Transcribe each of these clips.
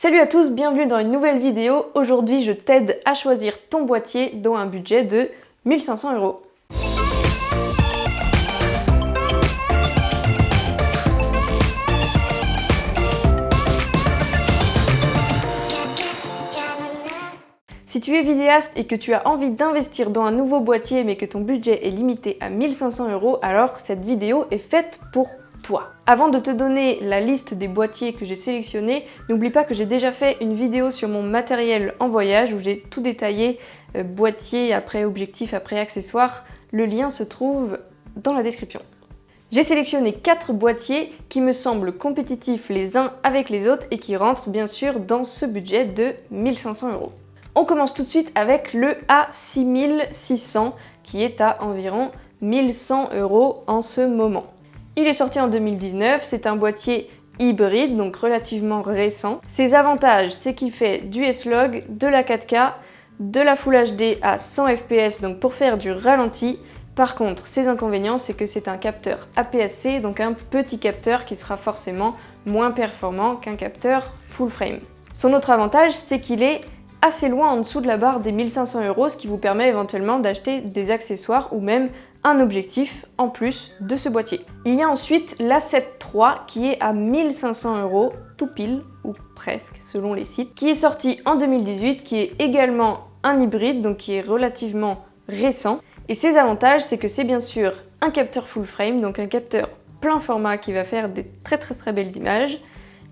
Salut à tous, bienvenue dans une nouvelle vidéo. Aujourd'hui, je t'aide à choisir ton boîtier dans un budget de 1500 €. Si tu es vidéaste et que tu as envie d'investir dans un nouveau boîtier mais que ton budget est limité à 1500 €, alors cette vidéo est faite pour toi. Avant de te donner la liste des boîtiers que j'ai sélectionnés, n'oublie pas que j'ai déjà fait une vidéo sur mon matériel en voyage où j'ai tout détaillé, boîtier après objectif après accessoires. Le lien se trouve dans la description. J'ai sélectionné 4 boîtiers qui me semblent compétitifs les uns avec les autres et qui rentrent bien sûr dans ce budget de 1500 €. On commence tout de suite avec le A6600 qui est à environ 1100 € en ce moment. Il est sorti en 2019, c'est un boîtier hybride, donc relativement récent. Ses avantages, c'est qu'il fait du S-Log, de la 4K, de la Full HD à 100 fps, donc pour faire du ralenti. Par contre, ses inconvénients, c'est que c'est un capteur APS-C, donc un petit capteur qui sera forcément moins performant qu'un capteur full frame. Son autre avantage, c'est qu'il est assez loin en dessous de la barre des 1500 €, ce qui vous permet éventuellement d'acheter des accessoires ou même un objectif en plus de ce boîtier. Il y a ensuite l'A7 III qui est à 1500 € tout pile, ou presque selon les sites, qui est sorti en 2018, qui est également un hybride, donc qui est relativement récent. Et ses avantages, c'est que c'est bien sûr un capteur full frame, donc un capteur plein format qui va faire des très belles images.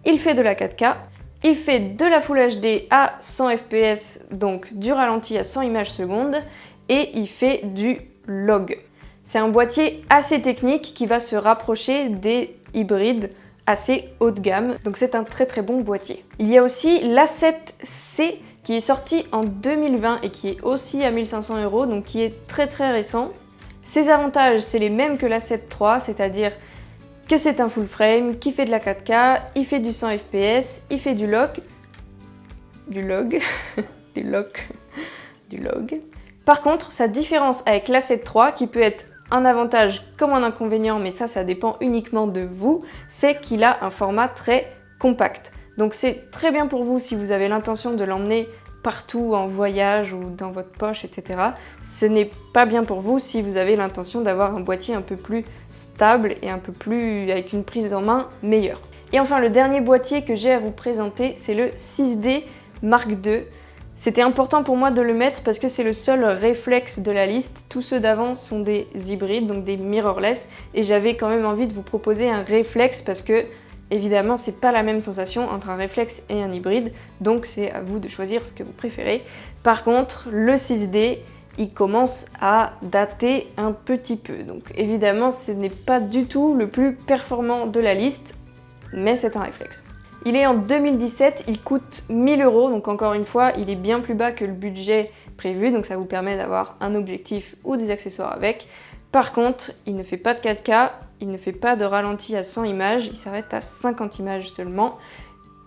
Il fait de la 4K. Il fait de la Full HD à 100 fps, donc du ralenti à 100 images secondes, et il fait du log. C'est un boîtier assez technique qui va se rapprocher des hybrides assez haut de gamme, donc c'est un très bon boîtier. Il y a aussi l'A7C qui est sorti en 2020 et qui est aussi à 1500 €, donc qui est très récent. Ses avantages, c'est les mêmes que l'A7 III, c'est-à-dire que c'est un full frame, qui fait de la 4K, il fait du 100 fps, il fait du log. Par contre, sa différence avec l'A7 III, qui peut être un avantage comme un inconvénient, mais ça dépend uniquement de vous, c'est qu'il a un format très compact. Donc c'est très bien pour vous si vous avez l'intention de l'emmener partout en voyage ou dans votre poche, etc. Ce n'est pas bien pour vous si vous avez l'intention d'avoir un boîtier un peu plus stable et un peu plus avec une prise en main meilleure. Et enfin, le dernier boîtier que j'ai à vous présenter, c'est le 6D Mark II. C'était important pour moi de le mettre parce que c'est le seul réflexe de la liste. Tous ceux d'avant sont des hybrides, donc des mirrorless, et j'avais quand même envie de vous proposer un réflexe parce que évidemment, c'est pas la même sensation entre un réflexe et un hybride, donc c'est à vous de choisir ce que vous préférez. Par contre, le 6D, il commence à dater un petit peu. Donc évidemment, ce n'est pas du tout le plus performant de la liste, mais c'est un réflexe. Il est en 2017, il coûte 1000 €, donc encore une fois, il est bien plus bas que le budget prévu, donc ça vous permet d'avoir un objectif ou des accessoires avec. Par contre, il ne fait pas de 4K, il ne fait pas de ralenti à 100 images, il s'arrête à 50 images seulement.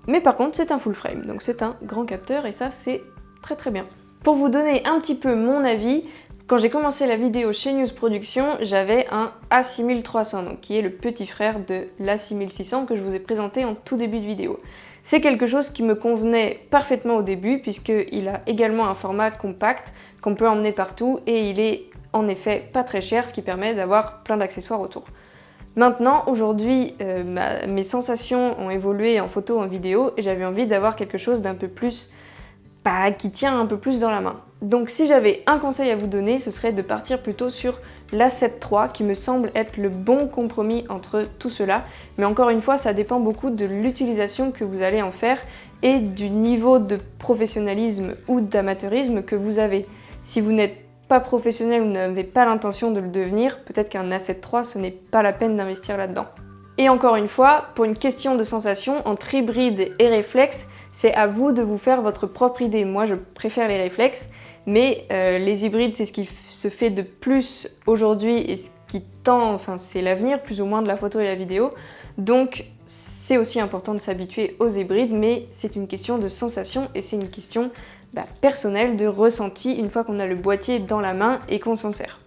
Mais par contre, c'est un full frame, donc c'est un grand capteur et ça, c'est très bien. Pour vous donner un petit peu mon avis, quand j'ai commencé la vidéo chez News Production, j'avais un A6300, donc qui est le petit frère de l'A6600 que je vous ai présenté en tout début de vidéo. C'est quelque chose qui me convenait parfaitement au début puisqu'il a également un format compact qu'on peut emmener partout et il est en effet pas très cher, ce qui permet d'avoir plein d'accessoires autour. Maintenant, aujourd'hui, mes sensations ont évolué en photo, en vidéo, et j'avais envie d'avoir quelque chose d'un peu plus, qui tient un peu plus dans la main. Donc si j'avais un conseil à vous donner, ce serait de partir plutôt sur l'A7 III, qui me semble être le bon compromis entre tout cela. Mais encore une fois, ça dépend beaucoup de l'utilisation que vous allez en faire et du niveau de professionnalisme ou d'amateurisme que vous avez. Si vous n'êtes pas professionnel ou n'avez pas l'intention de le devenir, peut-être qu'un A7 III, ce n'est pas la peine d'investir là-dedans. Et encore une fois, pour une question de sensation, entre hybride et réflexe, c'est à vous de vous faire votre propre idée. Moi, je préfère les réflexes, mais les hybrides, c'est ce qui se fait de plus aujourd'hui et ce qui tend, enfin c'est l'avenir plus ou moins de la photo et la vidéo. Donc c'est aussi important de s'habituer aux hybrides, mais c'est une question de sensation et c'est une question personnelle de ressenti une fois qu'on a le boîtier dans la main et qu'on s'en sert.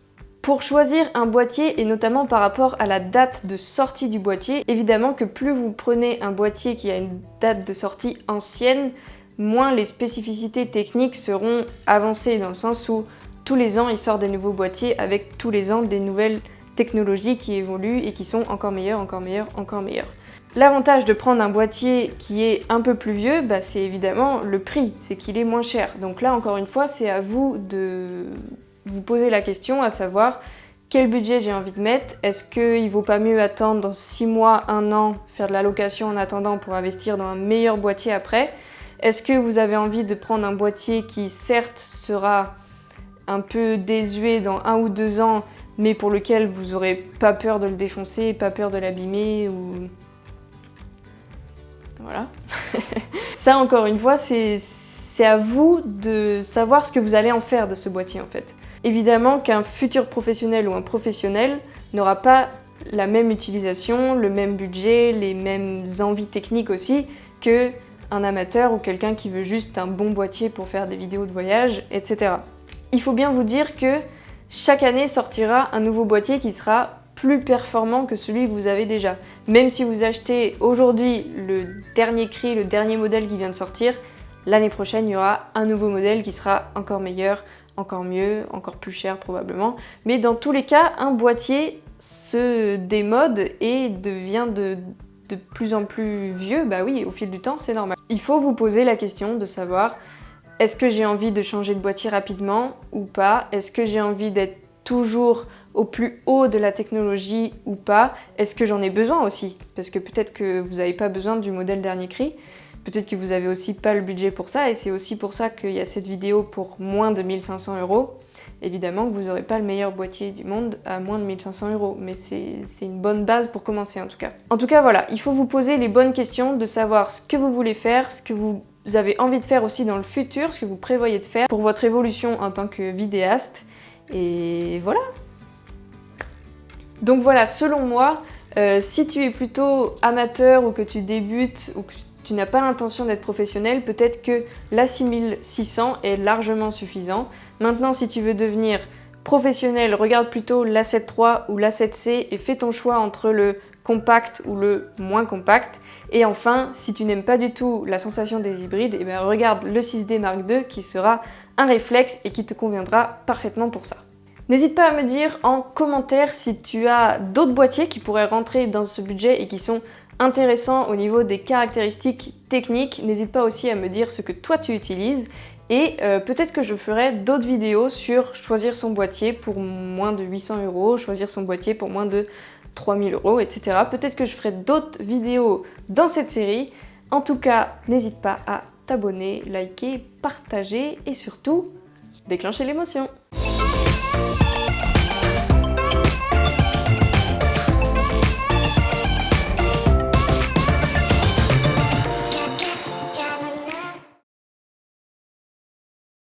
Pour choisir un boîtier, et notamment par rapport à la date de sortie du boîtier, évidemment que plus vous prenez un boîtier qui a une date de sortie ancienne, moins les spécificités techniques seront avancées, dans le sens où tous les ans il sort des nouveaux boîtiers avec tous les ans des nouvelles technologies qui évoluent et qui sont encore meilleures, encore meilleures, encore meilleures. L'avantage de prendre un boîtier qui est un peu plus vieux, c'est évidemment le prix, c'est qu'il est moins cher. Donc là encore une fois, c'est à vous de vous poser la question, à savoir quel budget j'ai envie de mettre. Est-ce qu'il vaut pas mieux attendre dans 6 mois, 1 an, faire de la location en attendant pour investir dans un meilleur boîtier après? Est-ce que vous avez envie de prendre un boîtier qui certes sera un peu désuet dans 1 ou 2 ans, mais pour lequel vous n'aurez pas peur de le défoncer, pas peur de l'abîmer ou... Voilà. Ça encore une fois, c'est à vous de savoir ce que vous allez en faire de ce boîtier en fait. Évidemment qu'un futur professionnel ou un professionnel n'aura pas la même utilisation, le même budget, les mêmes envies techniques aussi que un amateur ou quelqu'un qui veut juste un bon boîtier pour faire des vidéos de voyage, etc. Il faut bien vous dire que chaque année sortira un nouveau boîtier qui sera plus performant que celui que vous avez déjà. Même si vous achetez aujourd'hui le dernier cri, le dernier modèle qui vient de sortir, l'année prochaine il y aura un nouveau modèle qui sera encore meilleur, encore mieux, encore plus cher probablement. Mais dans tous les cas, un boîtier se démode et devient de plus en plus vieux. Bah oui, au fil du temps, c'est normal. Il faut vous poser la question de savoir, est-ce que j'ai envie de changer de boîtier rapidement ou pas? Est-ce que j'ai envie d'être toujours au plus haut de la technologie ou pas? Est-ce que j'en ai besoin aussi? Parce que peut-être que vous n'avez pas besoin du modèle dernier cri. Peut-être que vous avez aussi pas le budget pour ça, et c'est aussi pour ça qu'il y a cette vidéo pour moins de 1500 €. Évidemment que vous n'aurez pas le meilleur boîtier du monde à moins de 1500 €, mais c'est une bonne base pour commencer en tout cas. En tout cas voilà, il faut vous poser les bonnes questions, de savoir ce que vous voulez faire, ce que vous avez envie de faire aussi dans le futur, ce que vous prévoyez de faire pour votre évolution en tant que vidéaste, et voilà. Donc voilà, selon moi, si tu es plutôt amateur ou que tu débutes ou que tu n'as pas l'intention d'être professionnel, peut-être que la 6600 est largement suffisant. Maintenant, si tu veux devenir professionnel, regarde plutôt l'A7 III ou l'A7 C et fais ton choix entre le compact ou le moins compact. Et enfin, si tu n'aimes pas du tout la sensation des hybrides, eh bien regarde le 6D Mark II qui sera un réflexe et qui te conviendra parfaitement pour ça. N'hésite pas à me dire en commentaire si tu as d'autres boîtiers qui pourraient rentrer dans ce budget et qui sont intéressants au niveau des caractéristiques techniques. N'hésite pas aussi à me dire ce que toi tu utilises et peut-être que je ferai d'autres vidéos sur choisir son boîtier pour moins de 800 €, choisir son boîtier pour moins de 3000 €, etc. Peut-être que je ferai d'autres vidéos dans cette série. En tout cas, n'hésite pas à t'abonner, liker, partager et surtout déclencher l'émotion.